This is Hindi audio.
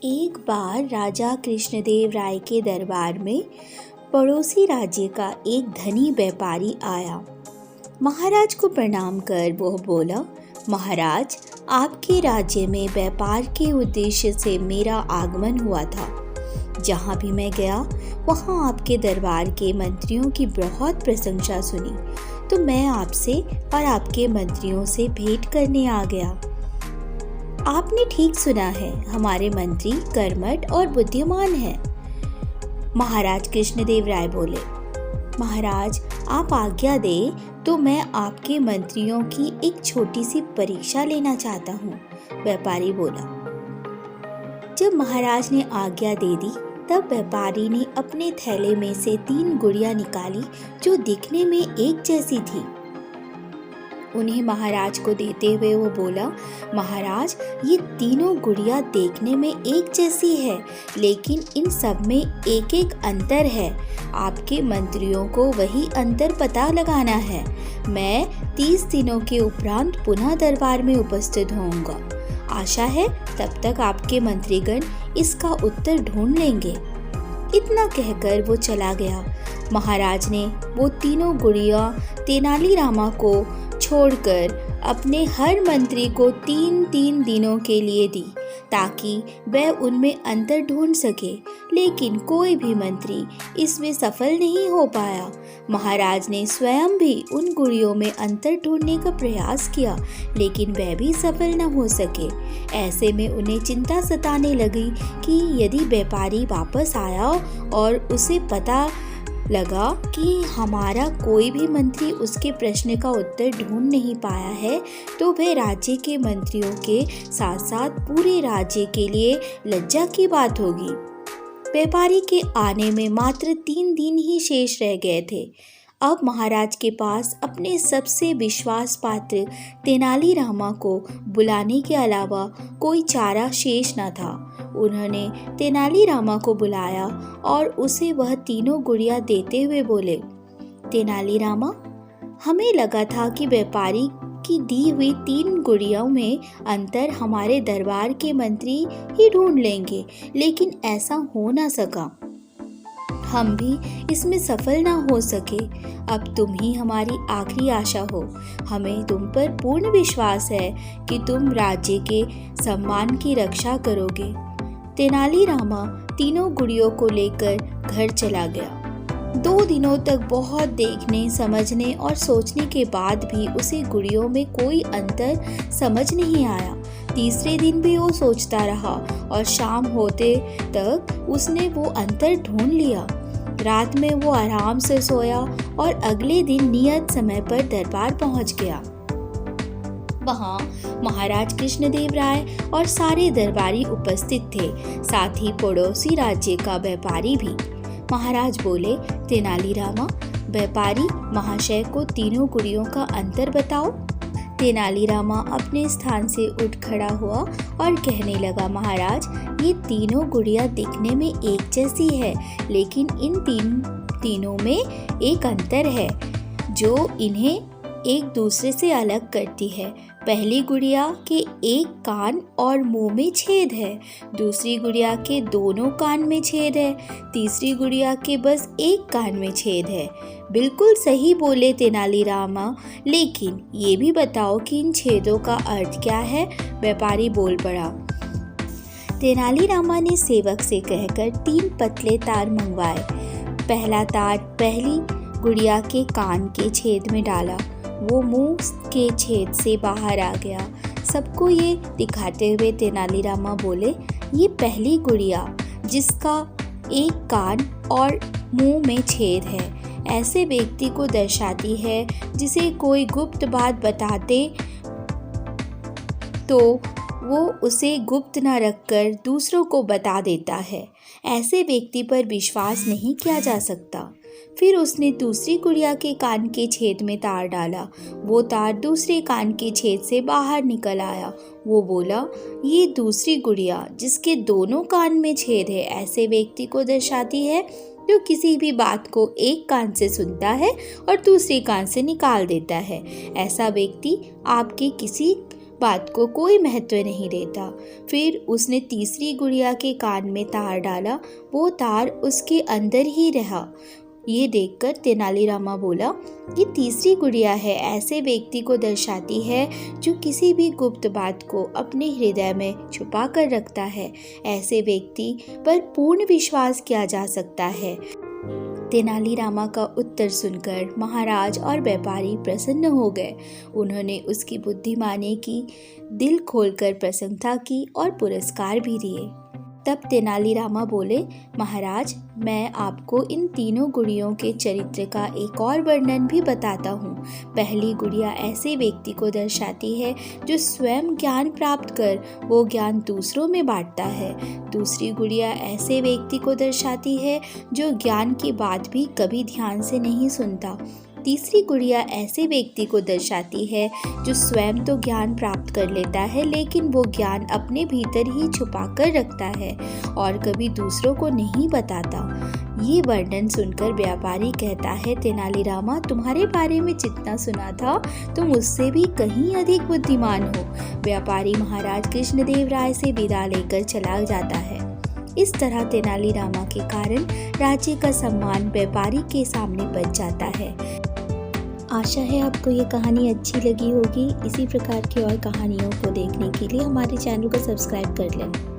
एक बार राजा कृष्णदेव राय के दरबार में पड़ोसी राज्य का एक धनी व्यापारी आया। महाराज को प्रणाम कर वह बोला, महाराज, आपके राज्य में व्यापार के उद्देश्य से मेरा आगमन हुआ था। जहाँ भी मैं गया वहाँ आपके दरबार के मंत्रियों की बहुत प्रशंसा सुनी, तो मैं आपसे और आपके मंत्रियों से भेंट करने आ गया। आपने ठीक सुना है, हमारे मंत्री कर्मठ और बुद्धिमान हैं। महाराज कृष्णदेव राय बोले, महाराज, आप आज्ञा दे तो मैं आपके मंत्रियों की एक छोटी सी परीक्षा लेना चाहता हूँ। व्यापारी बोला। जब महाराज ने आज्ञा दे दी तब व्यापारी ने अपने थैले में से 3 गुड़िया निकाली जो दिखने में एक जैसी थी। उन्हें महाराज को देते हुए वो बोला, महाराज, ये तीनों गुड़िया देखने में एक जैसी है, लेकिन इन सब में एक एक अंतर है। आपके मंत्रियों को वही अंतर पता लगाना है। मैं 30 दिनों के उपरांत पुनः दरबार में उपस्थित होऊंगा। आशा है तब तक आपके मंत्रीगण इसका उत्तर ढूंढ लेंगे। इतना कहकर वो चला गया। महाराज ने वो तीनों गुड़िया तेनालीरामा को छोड़कर अपने हर मंत्री को 3-3 दिनों के लिए दी ताकि वह उनमें अंतर ढूंढ सके, लेकिन कोई भी मंत्री इसमें सफल नहीं हो पाया। महाराज ने स्वयं भी उन गुड़ियों में अंतर ढूंढने का प्रयास किया, लेकिन वह भी सफल न हो सके। ऐसे में उन्हें चिंता सताने लगी कि यदि व्यापारी वापस आया और उसे पता लगा कि हमारा कोई भी मंत्री उसके प्रश्न का उत्तर ढूंढ नहीं पाया है, तो वह राज्य के मंत्रियों के साथ साथ पूरे राज्य के लिए लज्जा की बात होगी। व्यापारी के आने में मात्र 3 दिन ही शेष रह गए थे। अब महाराज के पास अपने सबसे विश्वास पात्र तेनालीरामा को बुलाने के अलावा कोई चारा शेष न था। उन्होंने तेनालीरामा को बुलाया और उसे वह तीनों गुड़िया देते हुए बोले, तेनालीरामा, हमें लगा था कि व्यापारी की दी हुई 3 गुड़ियों में अंतर हमारे दरबार के मंत्री ही ढूंढ लेंगे, लेकिन ऐसा हो ना सका। हम भी इसमें सफल ना हो सके। अब तुम ही हमारी आखिरी आशा हो। हमें तुम पर पूर्ण विश्वास है कि तुम राज्य के सम्मान की रक्षा करोगे। तेनालीरामा तीनों गुड़ियों को लेकर घर चला गया। 2 दिनों तक बहुत देखने, समझने और सोचने के बाद भी उसे गुड़ियों में कोई अंतर समझ नहीं आया। तीसरे दिन भी वो सोचता रहा और शाम होते तक उसने वो अंतर ढूंढ लिया। रात में वो आराम से सोया और अगले दिन नियत समय पर दरबार पहुंच गया। वहाँ महाराज कृष्णदेव राय और सारे दरबारी उपस्थित थे, साथ ही पड़ोसी राज्य का व्यापारी भी। महाराज बोले, तेनालीरामा, व्यापारी महाशय को तीनों गुड़ियों का अंतर बताओ। तेनालीरामा अपने स्थान से उठ खड़ा हुआ और कहने लगा, महाराज, ये तीनों गुड़िया दिखने में एक जैसी है, लेकिन इन तीनों में एक अंतर है जो इन्हें एक दूसरे से अलग करती है। पहली गुड़िया के एक कान और मुंह में छेद है, दूसरी गुड़िया के दोनों कान में छेद है, तीसरी गुड़िया के बस एक कान में छेद है। बिल्कुल सही बोले तेनालीरामा, लेकिन ये भी बताओ कि इन छेदों का अर्थ क्या है? व्यापारी बोल पड़ा। तेनालीरामा ने सेवक से कहकर 3 पतले तार मंगवाए। पहला तार पहली गुड़िया के कान के छेद में डाला, वो मुंह के छेद से बाहर आ गया। सबको ये दिखाते हुए तेनालीरामा बोले, ये पहली गुड़िया जिसका एक कान और मुंह में छेद है, ऐसे व्यक्ति को दर्शाती है जिसे कोई गुप्त बात बताते तो वो उसे गुप्त न रखकर दूसरों को बता देता है। ऐसे व्यक्ति पर विश्वास नहीं किया जा सकता। फिर उसने दूसरी गुड़िया के कान के छेद में तार डाला। वो तार दूसरे कान के छेद से बाहर निकल आया। वो बोला, ये दूसरी गुड़िया जिसके दोनों कान में छेद है, ऐसे व्यक्ति को दर्शाती है जो किसी भी बात को एक कान से सुनता है और दूसरे कान से निकाल देता है। ऐसा व्यक्ति आपके किसी बात को कोई महत्व नहीं देता। फिर उसने तीसरी गुड़िया के कान में तार डाला, वो तार उसके अंदर ही रहा। ये देखकर तेनालीरामा बोला, ये तीसरी गुड़िया है, ऐसे व्यक्ति को दर्शाती है जो किसी भी गुप्त बात को अपने हृदय में छुपा कर रखता है। ऐसे व्यक्ति पर पूर्ण विश्वास किया जा सकता है। तेनालीरामा का उत्तर सुनकर महाराज और व्यापारी प्रसन्न हो गए। उन्होंने उसकी बुद्धिमानी की दिल खोलकर प्रशंसा की और पुरस्कार भी दिए। तब तेनालीरामा बोले, महाराज, मैं आपको इन तीनों गुड़ियों के चरित्र का एक और वर्णन भी बताता हूँ। पहली गुड़िया ऐसे व्यक्ति को दर्शाती है जो स्वयं ज्ञान प्राप्त कर वो ज्ञान दूसरों में बांटता है। दूसरी गुड़िया ऐसे व्यक्ति को दर्शाती है जो ज्ञान की बात भी कभी ध्यान से नहीं सुनता। तीसरी गुड़िया ऐसे व्यक्ति को दर्शाती है जो स्वयं तो ज्ञान प्राप्त कर लेता है, लेकिन वो ज्ञान अपने भीतर ही छुपा कर रखता है और कभी दूसरों को नहीं बताता। ये वर्णन सुनकर व्यापारी कहता है, तेनालीरामा, तुम्हारे बारे में जितना सुना था तुम उससे भी कहीं अधिक बुद्धिमान हो। व्यापारी महाराज कृष्णदेव राय से विदा लेकर चला जाता है। इस तरह तेनालीरामा के कारण राज्य का सम्मान व्यापारी के सामने बच जाता है। आशा है आपको ये कहानी अच्छी लगी होगी। इसी प्रकार की और कहानियों को देखने के लिए हमारे चैनल को सब्सक्राइब कर लें।